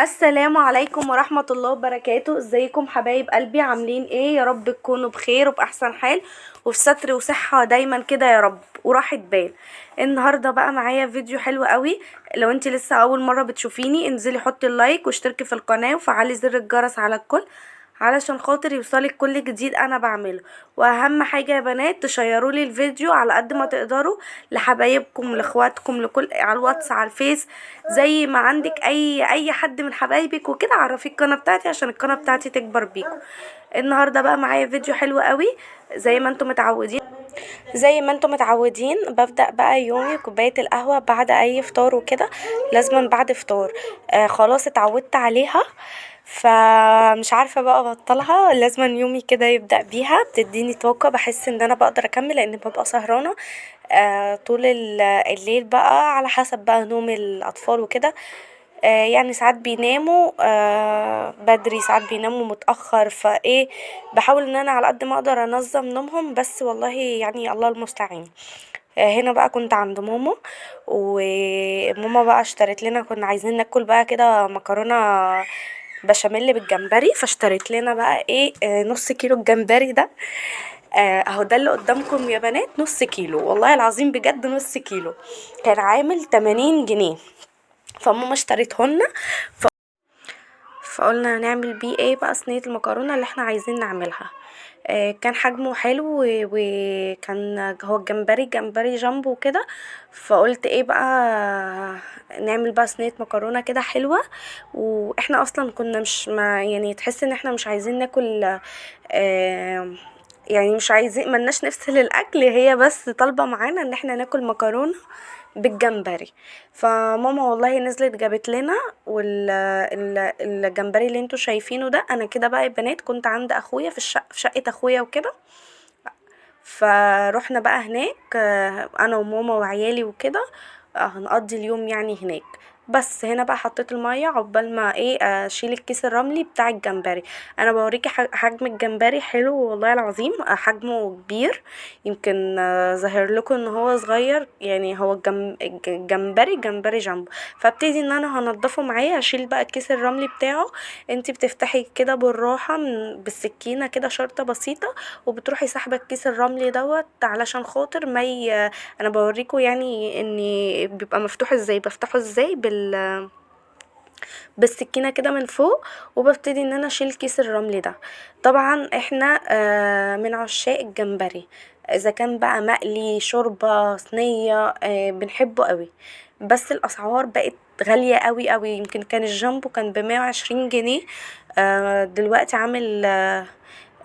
السلام عليكم ورحمة الله وبركاته. ازيكم حبايب قلبي؟ عاملين ايه؟ يا رب تكونوا بخير وبأحسن حال وفي ستر وصحة دايما كده يا رب وراحة بال. النهاردة بقى معايا فيديو حلو قوي. لو انت لسه اول مرة بتشوفيني انزلي حطي اللايك واشتركي في القناة وفعلي زر الجرس على الكل علشان خاطر يوصلك كل جديد انا بعمله. واهم حاجة يا بنات تشيروا لي الفيديو على قد ما تقدروا لحبايبكم لاخواتكم لكل على الواتس على الفيس. زي ما عندك اي حد من حبايبك وكده عرفي القناه بتاعتي عشان القناه بتاعتي تكبر بيكم. النهارده بقى معايا فيديو حلو قوي. زي ما انتم متعودين زي ما انتم متعودين ببدأ بقى يومي كوباية القهوة بعد اي فطار وكده. لازما بعد فطار. خلاص اتعودت عليها. فمش عارفة بقى ابطلها، لازما يومي كده يبدأ بيها، بتديني طاقة، بحس ان انا بقدر اكمل لان ببقى سهرانة طول الليل بقى على حسب بقى نوم الاطفال وكده. يعني ساعات بيناموا بدري، ساعات بيناموا متأخر، فايه بحاول ان انا على قد ما اقدر انظم نومهم، بس والله يعني الله المستعان. هنا بقى كنت عند ماما، وماما بقى اشترت لنا، كنا عايزين ناكل بقى كده مكرونة بشاميل بالجمبري، فاشترت لنا بقى ايه نص كيلو الجمبري ده. اهو ده اللي قدامكم يا بنات، نص كيلو والله العظيم بجد نص كيلو. كان عامل 80 جنيه. فماما اشتريتهن. فقلنا هنعمل بيه ايه بقى صينية المكرونة اللي احنا عايزين نعملها. كان حجمه حلو وكان هو الجمبري جمبري جامبو كده. فقلت ايه بقى نعمل بقى صينية مكرونة كده حلوة. واحنا اصلا كنا مش ما يعني تحس ان احنا مش عايزين ناكل. آه يعني مش عايزين، ملناش نفس للاكل، هي بس طالبة معانا ان احنا ناكل مكرونة بالجمبري. فماما والله نزلت جابت لنا. والجمبري اللي انتوا شايفينه ده، انا كده بقى يا بنات كنت عند اخويا في شقة اخويا وكده. فروحنا بقى هناك انا وماما وعيالي وكده. هنقضي اليوم يعني هناك. بس هنا بقى حطيت المية عقبال ما ايه اشيل الكيس الرملي بتاع الجمبري. انا بوريكي حجم الجمبري حلو والله العظيم، حجمه كبير. يمكن ظاهر لكم ان هو صغير، يعني هو الجمبري جمبري جامبو. فابتدي ان انا هنضفه معايا، اشيل بقى الكيس الرملي بتاعه. انتي بتفتحي كده بالراحة بالسكينة كده شرطة بسيطة، وبتروحي سحبة الكيس الرملي دوت علشان خاطر ما انا بوريكم يعني ان بيبقى مفتوح ازاي، بفتحه ازاي بالسكينة كده من فوق. وببتدي ان انا اشيل كيس الرمل ده. طبعا احنا من عشاق الجمبري، اذا كان بقى مقلي شوربة صينية بنحبه قوي. بس الاسعار بقت غالية قوي قوي. يمكن كان الجامبو كان ب120 جنيه، دلوقتي عامل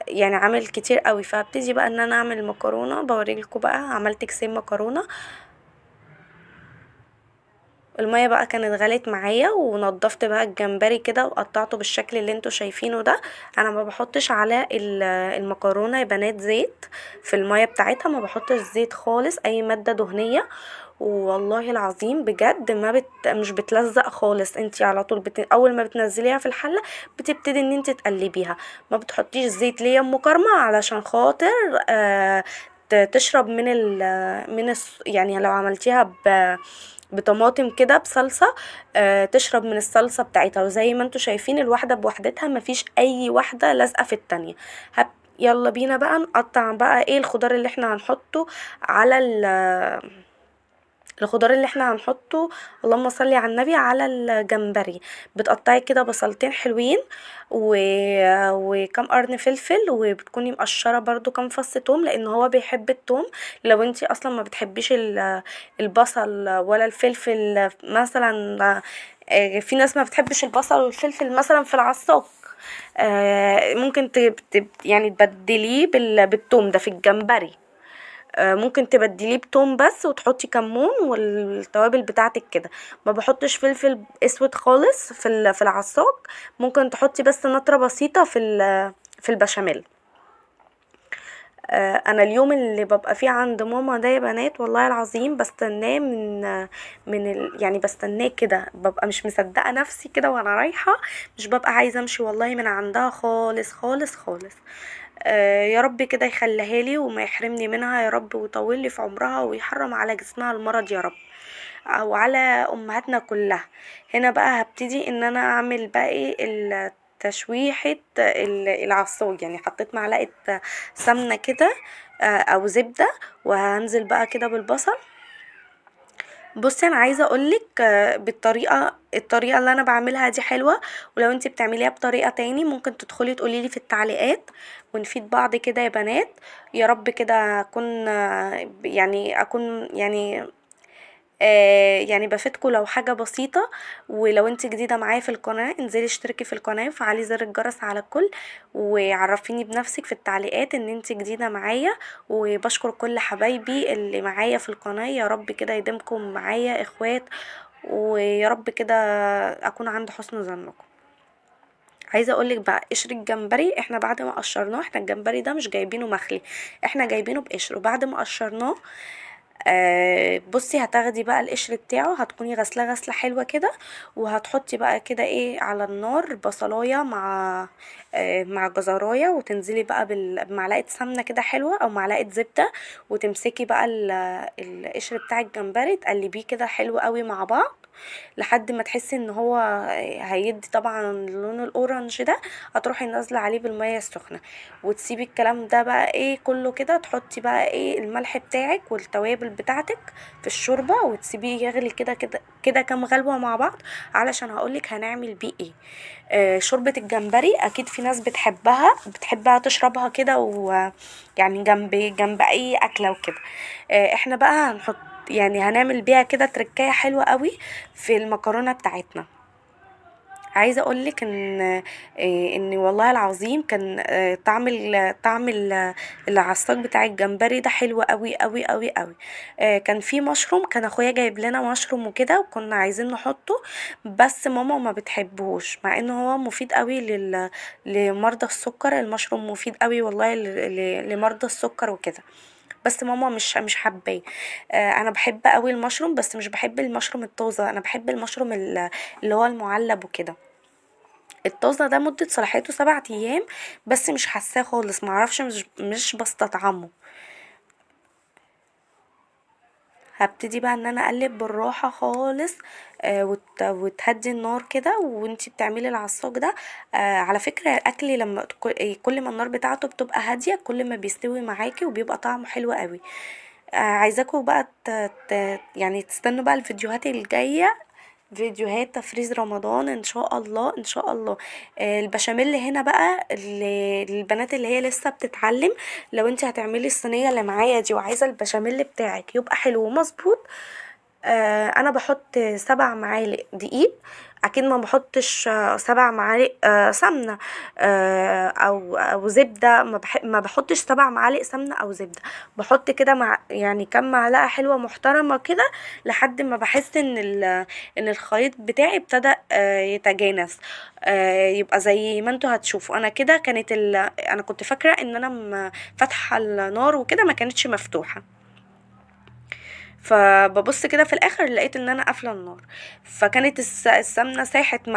يعني عامل كتير قوي. فابتدي بقى ان انا اعمل مكرونه، بوريلكوا بقى عملت كيسين مكرونه. المية بقى كانت غلت معايا، ونضفت بقى الجمبري كده وقطعته بالشكل اللي انتوا شايفينه ده. انا ما بحطش على المكرونه يا بنات زيت في المية بتاعتها، ما بحطش زيت خالص، اي ماده دهنيه. والله العظيم بجد ما مش بتلزق خالص. انتي على طول اول ما بتنزليها في الحله بتبتدي ان انتي تقلبيها. ما بتحطيش زيت ليه يا ام كرمه علشان خاطر تشرب يعني لو عملتيها بطماطم كده بصلصة، تشرب من الصلصة بتاعتها. وزي ما انتوا شايفين الواحدة بوحدتها، مفيش اي واحدة لازقة في التانية. يلا بينا بقى نقطع بقى ايه الخضار اللي احنا هنحطه على الخضار اللي احنا هنحطه. اللهم صلي على النبي على الجمبري. بتقطعي كده بصلتين حلوين و... وكم قرن فلفل، وبتكوني مقشره برضو كم فص توم لان هو بيحب التوم. لو انتي اصلا ما بتحبيش البصل ولا الفلفل مثلا، في ناس ما بتحبش البصل والفلفل مثلا في العصاق، ممكن يعني تبدليه بالثوم ده في الجمبري. ممكن تبدليه بتوم بس وتحطي كمون والتوابل بتاعتك كده. ما بحطش فلفل اسود خالص في العصاق. ممكن تحطي بس نطرة بسيطة في البشاميل. انا اليوم اللي ببقى فيه عند ماما ده يا بنات والله العظيم بستناه يعني بستناه كده، ببقى مش مصدقة نفسي كده وانا رايحة. مش ببقى عايزة امشي والله من عندها خالص خالص خالص. يا رب كده يخليها لي وما يحرمني منها يا رب، ويطول لي في عمرها ويحرم على جسمها المرض يا رب. او على امهاتنا كلها. هنا بقى هبتدي ان انا اعمل بقى ايه تشويحة العصاج. يعني حطيت معلقة سمنة كده او زبدة، وهنزل بقى كده بالبصل. بصي انا عايزه اقولك الطريقه اللي انا بعملها دي حلوه، ولو انتي بتعمليها بطريقه تاني ممكن تدخلي تقوليلي في التعليقات، ونفيد بعض كده يا بنات. يا رب كده اكون يعني بفيدكم لو حاجة بسيطة. ولو انت جديدة معايا في القناة انزلي اشتركي في القناة وفعلي زر الجرس على الكل، وعرفيني بنفسك في التعليقات ان انت جديدة معايا. وبشكر كل حبايبي اللي معايا في القناة، يا رب كده يديمكم معايا اخوات، ويا رب كده اكون عند حسن ظنكم. عايزه اقولك بقى قشر الجمبري، احنا بعد ما قشرناه، احنا الجمبري ده مش جايبينه مخلي، احنا جايبينه بقشره. بعد ما قشرناه بصي هتاخدي بقى القشر بتاعه، هتكوني غسلاه غسله حلوه كده، وهتحطي بقى كده ايه على النار بصلايه مع جزرايه، وتنزلي بقى بمعلقه سمنه كده حلوه او معلقه زبده، وتمسكي بقى القشر بتاع الجمبري تقلبيه كده حلو قوي مع بعض لحد ما تحسي ان هو هيدي طبعا اللون الاورنج ده. هتروحي نازله عليه بالميه السخنه، وتسيبي الكلام ده بقى ايه كله كده. تحطي بقى ايه الملح بتاعك والتوابل بتاعتك في الشوربه، وتسيبيه يغلي كده كده كده كام غلوه مع بعض، علشان هقولك هنعمل بيه ايه. شوربه الجمبري اكيد في ناس بتحبها تشربها كده، ويعني جنب اي اكله وكده. احنا بقى يعني هنعمل بيها كده تركايه حلوه قوي في المكرونه بتاعتنا. عايزه اقولك ان والله العظيم كان طعم العصاج بتاع الجمبري ده حلو قوي قوي قوي قوي. كان في مشروم، كان اخويا جايب لنا مشروم وكده، وكنا عايزين نحطه، بس ماما ما بتحبهوش، مع انه هو مفيد قوي لمرضى السكر. المشروم مفيد قوي والله لمرضى السكر وكده، بس ماما مش حباه. انا بحب قوي المشروم، بس مش بحب المشروم الطازه، انا بحب المشروم اللي هو المعلب وكده. الطازه ده مده صلاحيته 7 ايام، بس مش حاساه خالص، معرفش، مش بستطعمه. هبتدي بقى ان انا اقلب بالراحه خالص، وتهدي النار كده وانتي بتعملي العصاج ده. على فكره الاكل لما كل ما النار بتاعته بتبقى هاديه، كل ما بيستوي معاكي وبيبقى طعمه حلو قوي. عايزاكم بقى يعني تستنوا بقى الفيديوهات الجايه، فيديوهات تفريز رمضان ان شاء الله ان شاء الله. البشاميل هنا بقى للبنات اللي هي لسه بتتعلم، لو انت هتعملي الصينيه اللي معايا دي وعايزه البشاميل بتاعك يبقى حلو ومظبوط، انا بحط 7 معالق دقيق. اكيد ما بحطش 7 معالق سمنه او زبده. ما بحطش 7 معالق سمنه او زبده، بحط كده مع يعني كام معلقه حلوه محترمه كده، لحد ما بحس ان الخليط بتاعي ابتدى يتجانس. يبقى زي ما انتوا هتشوفوا. انا كده انا كنت فاكره ان انا فاتحه النار وكده، ما كانتش مفتوحه. فببص كده في الاخر لقيت ان انا قافله النار، فكانت السمنه ساحت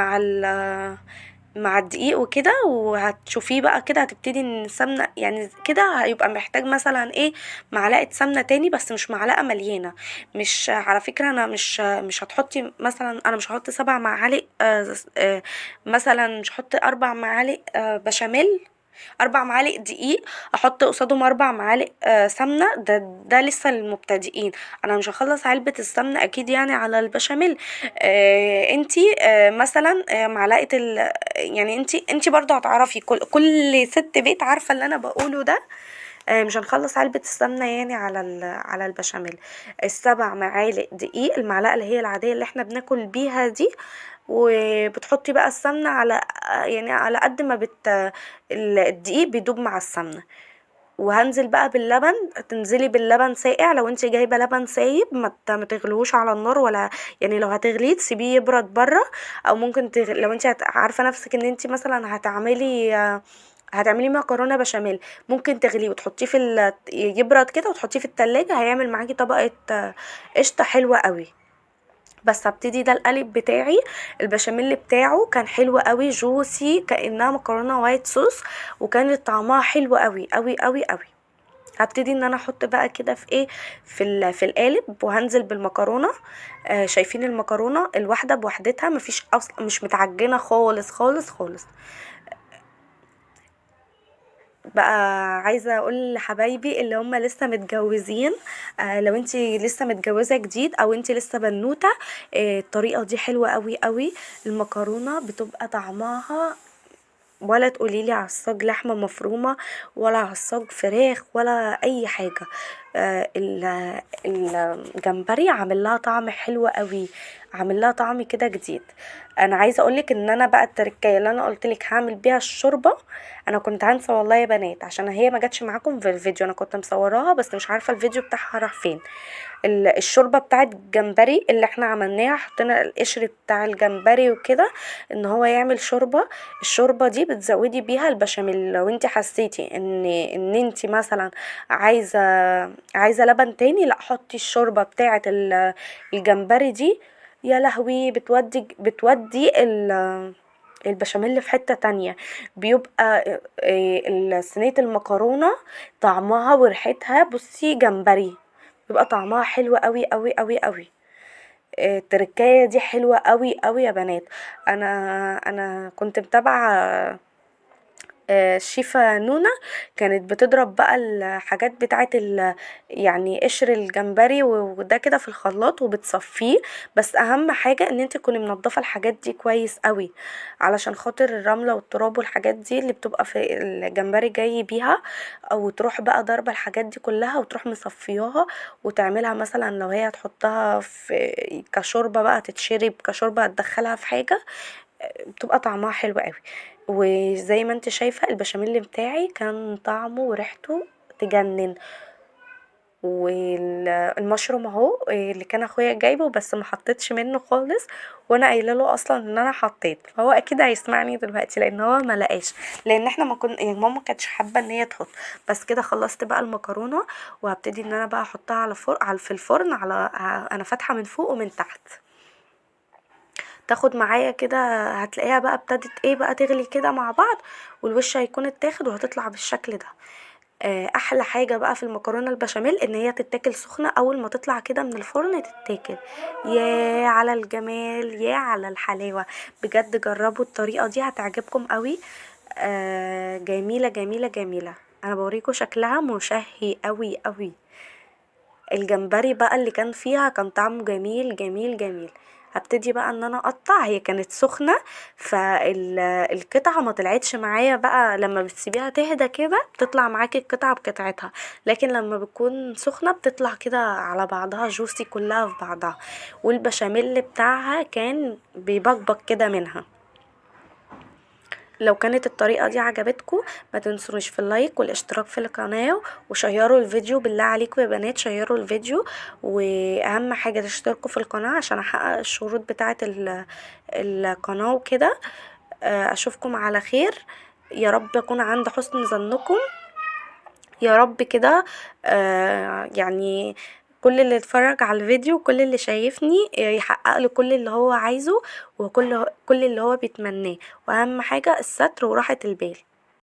مع الدقيق وكده. وهتشوفيه بقى كده، هتبتدي ان السمنه يعني كده هيبقى محتاج مثلا ايه معلقه سمنه تاني، بس مش معلقه مليانه. مش على فكره انا مش هتحطي مثلا، انا مش هحط 7 معالق مثلا مش هحط 4 معالق بشاميل، 4 معالق دقيق احط قصادهم 4 معالق سمنه. ده لسه للمبتدئين، انا مش هخلص علبه السمنه اكيد يعني على البشاميل. انتي مثلا معلقه يعني انتي برضو هتعرفي، كل ست بيت عارفه اللي انا بقوله ده. مش هنخلص علبة السمنة يعني على البشاميل. ال7 معالق دقيق، المعلقة اللي هي العادية اللي احنا بناكل بيها دي، وبتحطي بقى السمنة على يعني على قد ما الدقيق بيدوب مع السمنة. وهنزل بقى باللبن، تنزلي باللبن ساقع. لو انت جايبه لبن سايب ما تغلوش على النار، ولا يعني لو هتغليه تسيبيه يبرد بره. او ممكن لو انت عارفه نفسك ان انت مثلا هتعملي مكرونه بشاميل، ممكن تغليه وتحطيه يبرد كده وتحطيه في التلاجة، هيعمل معاكي طبقه قشطه حلوه قوي. بس هبتدي ده القالب بتاعي. البشاميل بتاعه كان حلو قوي، جوسي كانها مكرونه وايت صوص، وكانت طعمها حلو قوي قوي قوي قوي. هبتدي ان انا احط بقى كده في ايه، في القالب، وهنزل بالمكرونه. شايفين المكرونه الواحده بوحدتها، مفيش اصلا، مش متعجنه خالص خالص خالص. بقى عايزه اقول لحبايبي اللي هم لسه متجوزين، لو انتي لسه متجوزه جديد او انتي لسه بنوته، الطريقه دي حلوه قوي قوي. المكرونه بتبقى طعمها، ولا تقوليلي عصاج لحمة مفرومة، ولا عصاج فراخ، ولا اي حاجة. الجمبري عامل لها طعم حلو قوي، عامل لها طعم كده جديد. انا عايزه اقولك ان انا بقى التركية اللي انا قلتلك هعمل بيها الشوربة، انا كنت هنسى والله يا بنات، عشان هي ما جاتش معاكم في الفيديو، انا كنت مصوراها بس مش عارفة الفيديو بتاعها راح فين. الشوربة بتاعت الجمبري اللي احنا عملناها، حطينا القشر بتاع الجمبري وكده ان هو يعمل شوربة. الشوربة دي بتزودي بيها البشاميل، لو انت حسيتي ان انت مثلا عايزة عايزة لبن تاني، لا حطي الشوربة بتاعت الجمبري دي. يا لهوي، بتودي البشاميل في حتة تانية. بيبقى صينية المكرونة طعمها وريحتها، بصي جمبري، بيبقى طعمها حلو قوي قوي قوي قوي. التركايه دي حلوه قوي قوي يا بنات. انا كنت متابعه الشيفة نونا، كانت بتضرب بقى الحاجات بتاعت يعني قشر الجمبري وده كده في الخلاط وبتصفيه. بس اهم حاجة ان انت تكوني منضفة الحاجات دي كويس قوي، علشان خاطر الرملة والتراب والحاجات دي اللي بتبقى في الجمبري جاي بيها. او تروح بقى ضربة الحاجات دي كلها وتروح مصفياها، وتعملها مثلا لو هي هتحطها في كشوربة بقى تتشرب كشوربة، هتدخلها في حاجة، بتبقى طعمها حلو قوي. وزي ما انت شايفة البشاميل بتاعي كان طعمه وريحته تجنن. والمشروم اهو اللي كان اخويا جايبه، بس ما حطيتش منه خالص، وانا قايله له اصلا ان انا حطيت، فهو اكيد هيسمعني دلوقتي لان هو ما لقاش، لان احنا ما كنا يعني ماما كانتش حابه ان هي تحط. بس كده خلصت بقى المكرونه، وهبتدي ان انا بقى احطها في الفرن، انا فاتحه من فوق ومن تحت. تاخد معايا كده، هتلاقيها بقى ابتدت ايه بقى تغلي كده مع بعض، والوش هيكون اتاخد وهتطلع بالشكل ده. احلى حاجه بقى في المكرونه البشاميل ان هي تتاكل سخنه، اول ما تطلع كده من الفرن تتاكل. يا على الجمال، يا على الحلاوه. بجد جربوا الطريقه دي هتعجبكم قوي. جميله جميله جميله. انا بوريكم شكلها مشهي قوي قوي. الجمبري بقى اللي كان فيها كان طعمه جميل جميل جميل. هبتدي بقى ان انا اقطع، هي كانت سخنة، فالقطعة ما طلعتش معايا بقى، لما بتسيبيها تهدى كده بتطلع معاكي القطعة بقطعتها، لكن لما بتكون سخنة بتطلع كده على بعضها جوسي كلها في بعضها. والبشاميل بتاعها كان بيبقبق كده منها. لو كانت الطريقة دي عجبتكم، ما تنسونش في اللايك والاشتراك في القناة، وشيروا الفيديو بالله عليكم يا بنات، شيروا الفيديو. واهم حاجة تشتركوا في القناة عشان احقق الشروط بتاعة القناة وكده. اشوفكم على خير، يا رب اكون عند حسن ظنكم، يا رب كده. يعني كل اللي اتفرج على الفيديو، كل اللي شايفني يحقق له كل اللي هو عايزه، وكل اللي هو بيتمناه، واهم حاجة الستر وراحة البال.